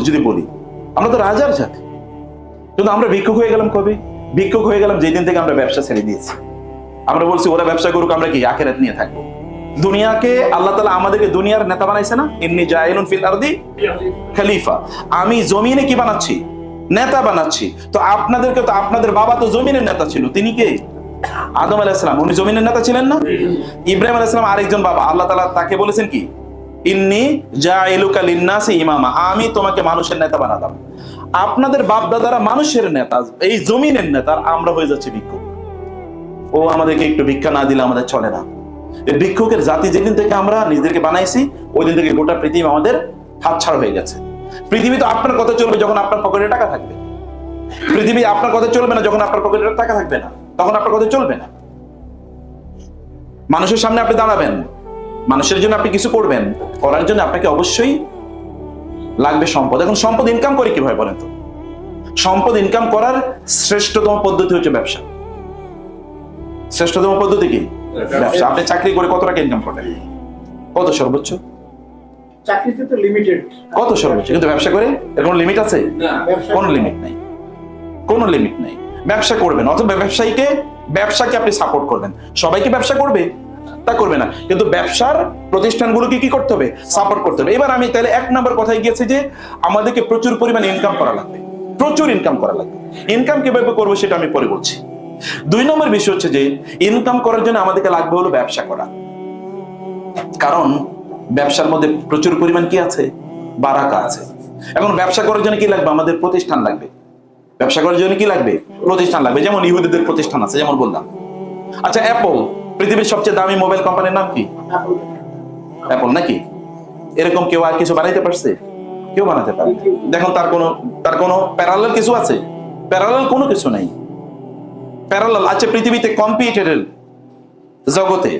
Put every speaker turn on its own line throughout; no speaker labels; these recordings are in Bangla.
যদি বলি, আমরা তো রাজার জাতি, কিন্তু আমরা ভিক্ষুক হয়ে গেলাম কবে? ভিক্ষুক হয়ে গেলাম যেদিন থেকে আমরা ব্যবসা ছেড়ে দিয়েছি। আমরা বলছি ওরা ব্যবসা করুক, আমরা কি আখিরাত নিয়ে থাকবো। দুনিয়াকে আল্লাহ তাআলা আমাদেরকে দুনিয়ার নেতা বানাইছে না, ইন্নী জাইলুন ফিল আরদি খলিফা, আমি জমিনে কি বানাচ্ছি? নেতা বানাচ্ছি। তো আপনাদেরকে তো, আপনাদের বাবা তো জমিনের নেতা ছিল, তিনি কে? আদম আলাইহিস সালাম, উনি জমিনের নেতা ছিলেন না? ইব্রাহিম আলাইহিস সালাম আরেকজন বাবা, আল্লাহ তাআলা তাকে বলেছেন কি, ইন্নী জাইলুকা লিন্নাসি ইমামা, আমি তোমাকে মানুষের নেতা বানালাম। আপনাদের বাপ দাদারা মানুষের নেতা, এই জমিনের নেতা, আমরা হয়ে যাচ্ছি ভিক্ষুক। ও আমাদেরকে একটু ভিক্ষা না দিলে আমাদের চলে না। ভিক্ষুকের জাতি যেদিন থেকে আমরা নিজেদেরকে বানাইছি, ওই দিন থেকে গোটা পৃথিবী আমাদের হাতছাড়া হয়ে গেছে। পৃথিবী তো আপনার কথা চলবে যখন আপনার পকেটে টাকা থাকবে। পৃথিবী আপনার কথা চলবে না যখন আপনার পকেটে টাকা থাকবে না, তখন আপনার কথা চলবে না। মানুষের সামনে আপনি দাঁড়াবেন, মানুষের জন্য আপনি কিছু করবেন, করার জন্য আপনাকে অবশ্যই লাগবে সম্পদ। এখন সম্পদ ইনকাম করে কিভাবে বলেন তো? সম্পদ ইনকাম করার শ্রেষ্ঠতম পদ্ধতি হচ্ছে ব্যবসা। শ্রেষ্ঠতম পদ্ধতি কি? ব্যবসা। আপনি চাকরি করে কত টাকা ইনকাম করেন? কত সর্বোচ্চ?
চাকরিতে তো লিমিটেড।
কত সর্বোচ্চ? কিন্তু ব্যবসা করে এর কোনো লিমিট আছে? কোনো লিমিট নাই, কোনো লিমিট নাই। ব্যবসা করবেন, অথবা ব্যবসাকে আপনি সাপোর্ট করবেন। সবাইকে ব্যবসা করবে তা করবে না, কিন্তু ব্যবসার প্রতিষ্ঠানগুলোকে কি করতে হবে? সাপোর্ট করতে হবে। এবার আমি তাহলে 1 নম্বর কথায় গিয়েছি যে আমাদেরকে প্রচুর পরিমাণে ইনকাম করা লাগবে, প্রচুর ইনকাম করা লাগবে। ইনকাম কিভাবে করবো সেটা আমি পরে বলছি। 2 নম্বর বিষয় হচ্ছে যে ইনকাম করার জন্য আমাদেরকে লাগবে হলো ব্যবসা করা। কারণ ব্যবসার মধ্যে প্রচুর পরিমাণ কি আছে? বারাকা আছে। এখন ব্যবসা করার জন্য কি লাগবে? আমাদের প্রতিষ্ঠান লাগবে। ব্যবসা করার জন্য কি লাগবে? প্রতিষ্ঠান লাগবে। যেমন ইহুদিদের প্রতিষ্ঠান আছে, যেমন বললাম। আচ্ছা, অ্যাপল পৃথিবীর সবচেয়ে দামি মোবাইল কোম্পানির নাম কি? অ্যাপল নাকি? এরকম কেউ আর কিছু বানাইতে পারছে? কেউ বানাতে পারে? দেখুন তার কোনো প্যারালাল কিছু আছে? প্যারালাল কোনো কিছু নাই। প্যারালাল আছে পৃথিবীতে কম্পিউটারের জগতে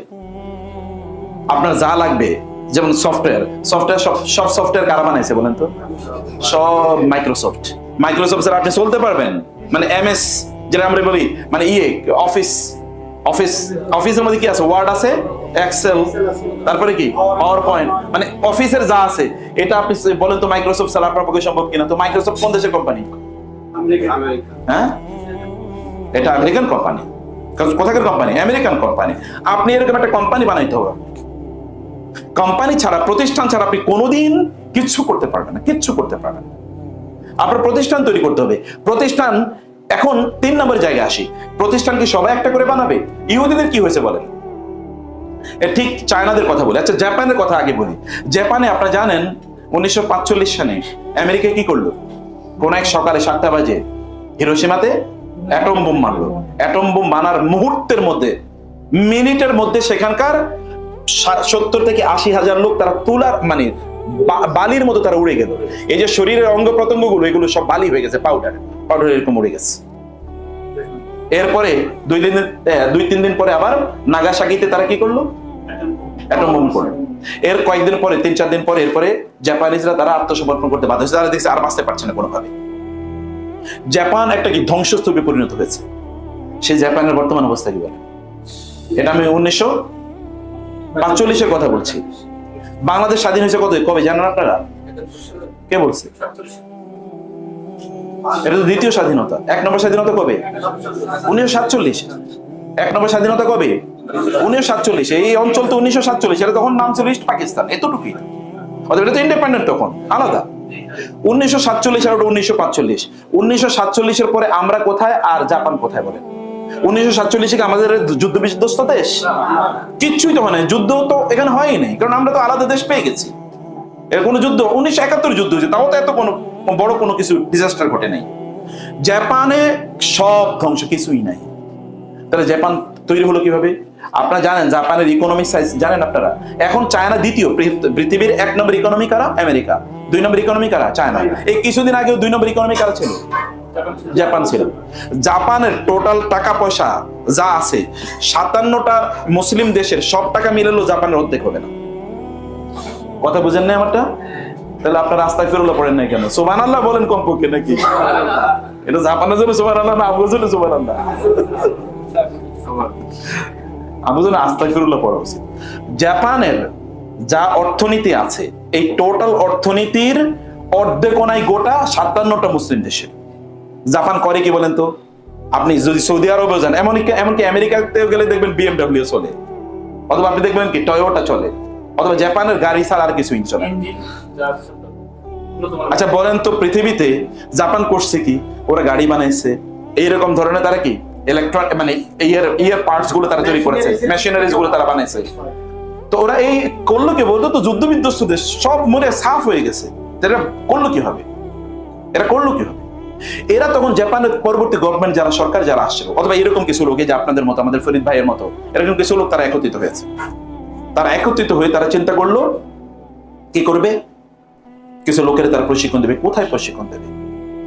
আপনার যা লাগবে, যেমন সফটওয়্যার সব সফটওয়্যার কারা বানাইছে বলেন তো? সব মাইক্রোসফট স্যার আপনি চলতে পারবেন। মানে এমএস যেটা আমরা বলি, মানে অফিসের মধ্যে কি আছে? ওয়ার্ড আছে, এক্সেল, তারপরে কি পাওয়ার পয়েন্ট, মানে অফিসের যা আছে এটা আপনি বলেন তো মাইক্রোসফট ছাড়া আপনার পক্ষে সম্ভব কিনা? তো মাইক্রোসফট কোন দেশের কোম্পানি? হ্যাঁ, এটা আমেরিকান কোম্পানি। কোথাকার কোম্পানি? American company. আপনি এরকম একটা কোম্পানি বানাইতে হবে। কোম্পানি ছাড়া, প্রতিষ্ঠান ছাড়া আপনি কোনোদিন কিচ্ছু করতে পারবেন না, কিচ্ছু করতে পারবেন না। আপনার প্রতিষ্ঠান তৈরি করতে হবে। প্রতিষ্ঠান, এখন 3 নম্বর জায়গায় আসি। প্রতিষ্ঠান কি সবাই একটা করে বানাবে? ইহুদিদের কি হয়েছে বলেন? ঠিক চায়নাদের কথা বলি। আচ্ছা, জাপানের কথা আগে বলি। জাপানে আপনারা জানেন 1945 সালে আমেরিকা কি করলো? কোন এক সকালে 7টা বাজে হিরোশিমাতে অ্যাটম বোম মারলো। অ্যাটম বোম বানার মুহূর্তের মধ্যে, মিনিটের মধ্যে সেখানকার 70 থেকে 80 হাজার লোক তারা তুলার মানে বালির মতো তারা উড়ে গেল। এই যে শরীরের অঙ্গ প্রত্যঙ্গ গুলো, এগুলো সব বালি হয়ে গেছে, পাউডার এরকম উড়ে গেছে। এরপরে 2-3 দিন পরে আবার নাগাসাকিতে তারা কি করলো? অ্যাটম বোম করলো। এর কয়েকদিন পরে, 3-4 দিন পরে, এরপরে জাপানিজরা তারা আত্মসমর্পণ করতে বাধ্য হয়েছে। তারা দেখছে আর বাঁচতে পারছে না কোনোভাবে। জাপান একটা কি ধ্বংসস্তূপে পরিণত হয়েছে। সেই জাপানের বর্তমান অবস্থা কি বলে? এটা আমি 1945-এর কথা বলছি। বাংলাদেশ স্বাধীন হয়েছে কবে জানেন আপনারা? কে বলছে? এটা তো দ্বিতীয় স্বাধীনতা। 1 নম্বর স্বাধীনতা কবে? 1947। 1 নম্বর স্বাধীনতা কবে? 1947। এই অঞ্চল তো 1947, এটা তখন নাম ছিল ইস্ট পাকিস্তান, এতটুকুই। অতএব এটা তো ইন্ডিপেন্ডেন্ট, তখন আলাদা। 1947 আর 1945। 1947-এর পরে আমরা কোথায় আর জাপান কোথায় বলেন? 1947-এ আমাদের যুদ্ধ বিধ্বস্ত দেশ? কিচ্ছুই তো হয় না। যুদ্ধ তো এখানে হয়ই নাই, কারণ আমরা তো আলাদা দেশ পেয়ে গেছি। এর কোনো যুদ্ধ 1971 যুদ্ধ হয়েছে, তাও তো এত কোনো বড় কোনো কিছু ডিজাস্টার ঘটে নাই। জাপানে সব ধ্বংস, কিছুই নাই। তাহলে জাপান তৈরি হলো কিভাবে? আপনারা জানেন জাপানের ইকোনমিক সাইজ জানেন আপনারা? এখন চায়না দ্বিতীয়। পৃথিবীর 1 নম্বর ইকোনমি কারা? আমেরিকা। 2 নম্বর ইকোনমি কারা? চায়না। এই কিছুদিন আগেও 2 নম্বর ইকোনমি কারা ছিল? জাপান ছিল। জাপানের টোটাল টাকা পয়সা যা আছে 57টা মুসলিম দেশের সব টাকা মিলালেও জাপানের অর্ধেক হবে না। কথা বুঝেন না আমারটা? তাহলে আপনার আস্তাগফিরুল্লাহ পড়েন নাই কেন? সুবহানাল্লাহ বলেন কমপক্ষে নাকি? এটা জাপানের জন্য সুবহানাল্লাহ না, আমার জন্য সুবহানাল্লাহ। আমার জন্য আস্তাগফিরুল্লাহ পড়া উচিত। জাপানের যা অর্থনীতি আছে, এই টোটাল অর্থনীতির অর্ধেক নাই গোটা 57টা মুসলিম দেশে। জাপান করে কি বলেন তো? আপনি যদি সৌদি আরবেও যান, এমনকি আমেরিকাতেও গেলে দেখবেন BMW চলে, অথবা আপনি দেখবেন কি টয়োটা চলে, অথবা জাপানের গাড়ি ছাড়া আর কিছুই চলে না। আচ্ছা বলেন তো, পৃথিবীতে জাপান করছে কি? ওরা গাড়ি বানাইছে, এইরকম ধরনের তারা কি ইলেকট্রনিক মানে ইয়ার পার্টস গুলো তারা তৈরি করেছে, মেশিনারিজ গুলো তারা বানাইছে। তো ওরা এই করলো কি বলতো? তো যুদ্ধ বিধ্বস্ত দেশ সব মরে সাফ হয়ে গেছে, এরা করলো কি হবে? এরা করলো কি হবে? এরা তখন জাপানের পরবর্তী গভর্নমেন্ট যারা সরকার যারা আসছিল, অথবা এরকম কিছু লোক যে আপনাদের মতো, আমাদের ফরিদ ভাইয়ের মতো এরকম কিছু লোক তারা একত্রিত হয়েছে। তারা একত্রিত হয়ে তারা চিন্তা করলো কি করবে। কিছু লোকের তারা প্রশিক্ষণ দেবে। কোথায় প্রশিক্ষণ দেবে?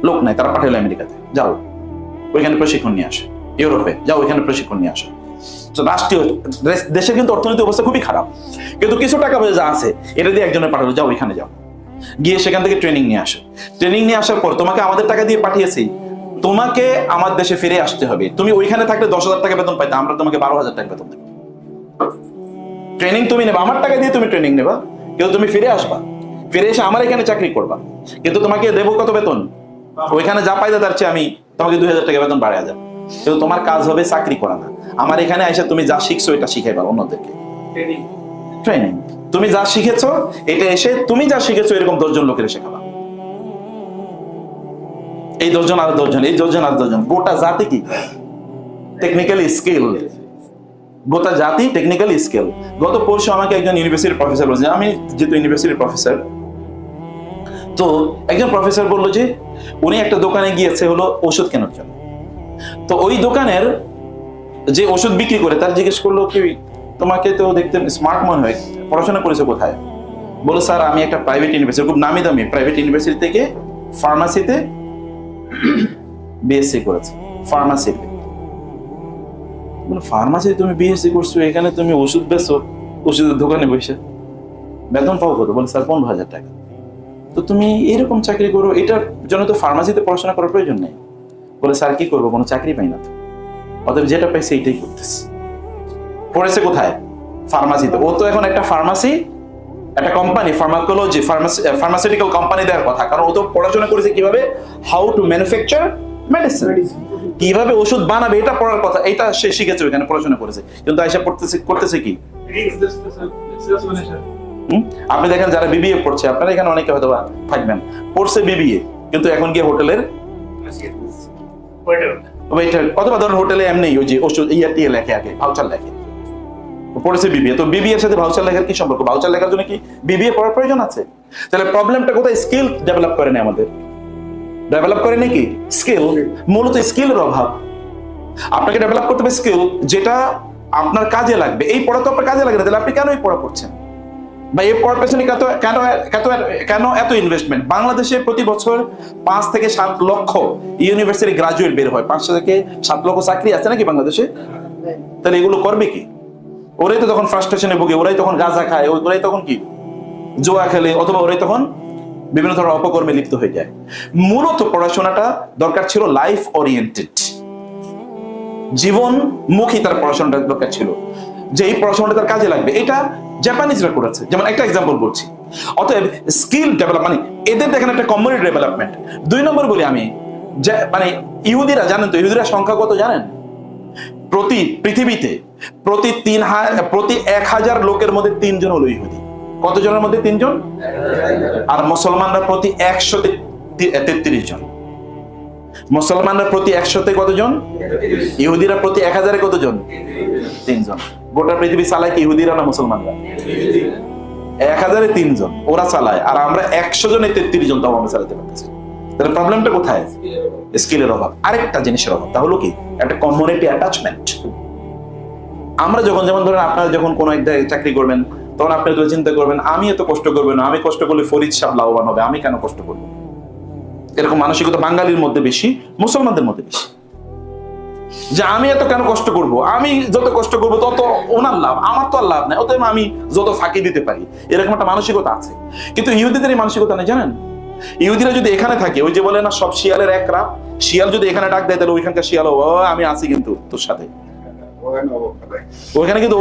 লোক নাই, তারা পাঠালো আমেরিকাতে, যাও ওইখানে প্রশিক্ষণ নিয়ে আসে। ইউরোপে যাও, ওইখানে প্রশিক্ষণ নিয়ে আসে। রাষ্ট্রীয় দেশের কিন্তু অর্থনৈতিক অবস্থা খুবই খারাপ, কিন্তু কিছু টাকা পয়সা যা আছে এটা দিয়ে একজনের পাঠালো, যাও ওইখানে যাও, গিয়ে সেখান থেকে ট্রেনিং নিয়ে আসো। ট্রেনিং নিয়ে আসার পর তোমাকে আমাদের টাকা দিয়ে পাঠিয়েছি, তোমাকে আমার দেশে ফিরে আসতে হবে। তুমি ওইখানে থাকলে 10,000 টাকা বেতন পাইতে, আমরা তোমাকে 12,000 টাকা বেতন দেবো। ট্রেনিং তুমি নেবা, আমার টাকা দিয়ে তুমি ট্রেনিং নেবা, কিন্তু তুমি ফিরে আসবা, ফিরে এসে আমার এখানে চাকরি করবা, কিন্তু তোমাকে দেবো কত বেতন? ওইখানে যা পাইতে তার চেয়ে আমি তোমাকে 2,000 টাকা বেতন বাড়ায় যাবো। কিন্তু তোমার কাজ হবে চাকরি করা না, আমার এখানে এসে তুমি যা শিখছো এটা শিখাইবা অন্যদেরকে। ট্রেনিং, তুমি যা শিখেছো এটা এসে তুমি যা শিখেছো এরকম 10 জন লোকের শেখাবা। এই 10 জন আর 10 জন, এই 10 জন আর 10 জন, গোটা জাতি কি টেকনিক্যালি স্কিল, গোটা জাতি টেকনিক্যালি স্কিল। গত পরশু আমাকে একজন ইউনিভার্সিটির প্রফেসর বলছে, আমি যেহেতু ইউনিভার্সিটির প্রফেসর, তো একজন প্রফেসর বললো যে উনি একটা দোকানে গিয়েছে হলো ওষুধ কেনার জন্য। তো ওই দোকানের যে ওষুধ বিক্রি করে তার জিজ্ঞেস করলো কি, তোমাকে তো দেখতে স্মার্ট মনে হয়, পড়াশোনা করেছো কোথায়? বলো স্যার আমি একটা প্রাইভেট ইউনিভার্সিটি, খুব নামি দামি প্রাইভেট ইউনিভার্সিটি থেকে ফার্মাসিতে বিএসসি করেছে। ফার্মাসিতে, ফার্মাসিতে তুমি বিএসসি করছো, এখানে তুমি ওষুধ বেচো, ওষুধের দোকানে বসে বেতন পাও কত? বলে স্যার 15,000 টাকা। তো তুমি এরকম চাকরি করো, এটার জন্য তো ফার্মাসিতে পড়াশোনা করার প্রয়োজন নেই। বলে স্যার কি করবো, কোনো চাকরি পাই না তো, অতএব যেটা পাইছে এইটাই করতেছে। পড়েছে কোথায়? ফার্মাসিতে। ও তো এখন একটা ফার্মাসি, একটা কোম্পানি, ফার্মাকোলজি, ফার্মাসিউটিক্যাল কোম্পানি দেওয়ার কথা, কারণ ও তো পড়াশোনা করেছে কিভাবে হাউ টু ম্যানুফ্যাকচার মেডিসিন, কিভাবে ওষুধ বানাবে এটা পড়ার কথা, এটা সে শিখেছে, ওখানে পড়াশোনা করেছে। কিন্তু আইসা করতেছে কি? আপনি দেখেন যারা বিবিএ পড়ছে, আপনারা এখানে অনেকে হয়তো থাকবেন, পড়ছে বিবিএ, কিন্তু এখন গিয়ে হোটেলের অথবা ধরুন হোটেলে এমনি ওই যে ওষুধ ইয়াটিএ লেখে, আগে ভাউচার লেখে, পড়েছে বিবিএ। তো বিবিএ এর সাথে ভাউচার লেখার কি সম্পর্ক? ভাউচার লেখার জন্য কি বিবিএ পড়ার প্রয়োজন আছে? তাহলে প্রবলেমটা কোথায়? স্কিল ডেভেলপ করে না, আমাদের ডেভেলপ করে নাকি স্কিল, মূলত স্কিলের অভাব। আপনাকে ডেভেলপ করতে হবে স্কিল, যেটা আপনার কাজে লাগবে। এই পড়া তো আপনার কাজে লাগে না, তাহলে আপনি কেন এই পড়া পড়ছেন? বা এই পড়ার পেছনে কেন এত ইনভেস্টমেন্ট? বাংলাদেশে প্রতি বছর 5 থেকে 7 লক্ষ ইউনিভার্সিটি গ্রাজুয়েট বের হয়, 5 থেকে 7 লক্ষ চাকরি আছে নাকি বাংলাদেশে? তাহলে এগুলো করবে কি? ওরাই তো তখন ফ্রাস্ট্রেশনে ভোগে, ওরাই তখন গাঁজা খায়, ওরাই তখন কি জুয়া খেলে, অথবা ওরাই তখন বিভিন্ন ধরনের অপকর্মে লিপ্ত হয়ে যায়। মূলত পড়াশোনাটা দরকার ছিল লাইফ ওরিয়েন্টেড, জীবনমুখী তার পড়াশোনাটা দরকার ছিল, যে এই পড়াশোনাটা তার কাজে লাগবে। এটা জাপানিজরা করেছে, যেমন একটা এক্সাম্পল বলছি। অতএব স্কিল ডেভেলপ মানে এদের দেখেন একটা কমিউনিটি ডেভেলপমেন্ট। 2 নম্বর বলি আমি, মানে ইহুদিরা, জানেন তো ইহুদিরা সংখ্যা কত জানেন? পৃথিবীতে প্রতি 1,000 লোকের মধ্যে 3 জন হলো ইহুদি। কত জনের মধ্যে? 3 জন। আর মুসলমানরা প্রতি 133 জন। মুসলমানরা প্রতি 100-তে কতজন? ইহুদিরা প্রতি 1,000-এ কতজন? 3 জন। গোটা পৃথিবী চালায় কি ইহুদিরা না মুসলমানরা? 1,000-এ 3 জন ওরা চালায়, আর আমরা 100 জনে 33 জন তাও আমরা চালাতে পারতেছি। তাহলে প্রবলেমটা কোথায়? স্কিলের অভাব। আরেকটা জিনিসের অভাব, তা হলো কি একটা কমিউনিটি অ্যাটাচমেন্ট। আমরা যখন, যেমন ধরেন আপনারা যখন কোনো একটা চাকরি করবেন, তখন আপনি তো চিন্তা করবেন আমি এত কষ্ট করবো না, আমি কষ্ট করলে ফরিদ সাহেব লাভবান হবে, আমি কেন কষ্ট করবো? এরকম মানসিকতা বাঙালির মধ্যে বেশি, মুসলমানদের মধ্যে বেশি, যে আমি এত কেন কষ্ট করব, আমি যত কষ্ট করবো তত ওনার লাভ, আমার তো আর লাভ নাই, অতএব আমি যত ফাঁকি দিতে পারি, এরকম একটা মানসিকতা আছে। কিন্তু ইহুদিদের এই মানসিকতা নেই, জানেন? ইহুদিরা যদি এখানে থাকে, ওই যে বলে না সব শিয়ালের এক রাত, শিয়াল যদি এখানে ডাক দেয় তাহলে ওইখানকার শিয়াল আমি আছি কিন্তু তোর সাথে, ওখানে কিন্তু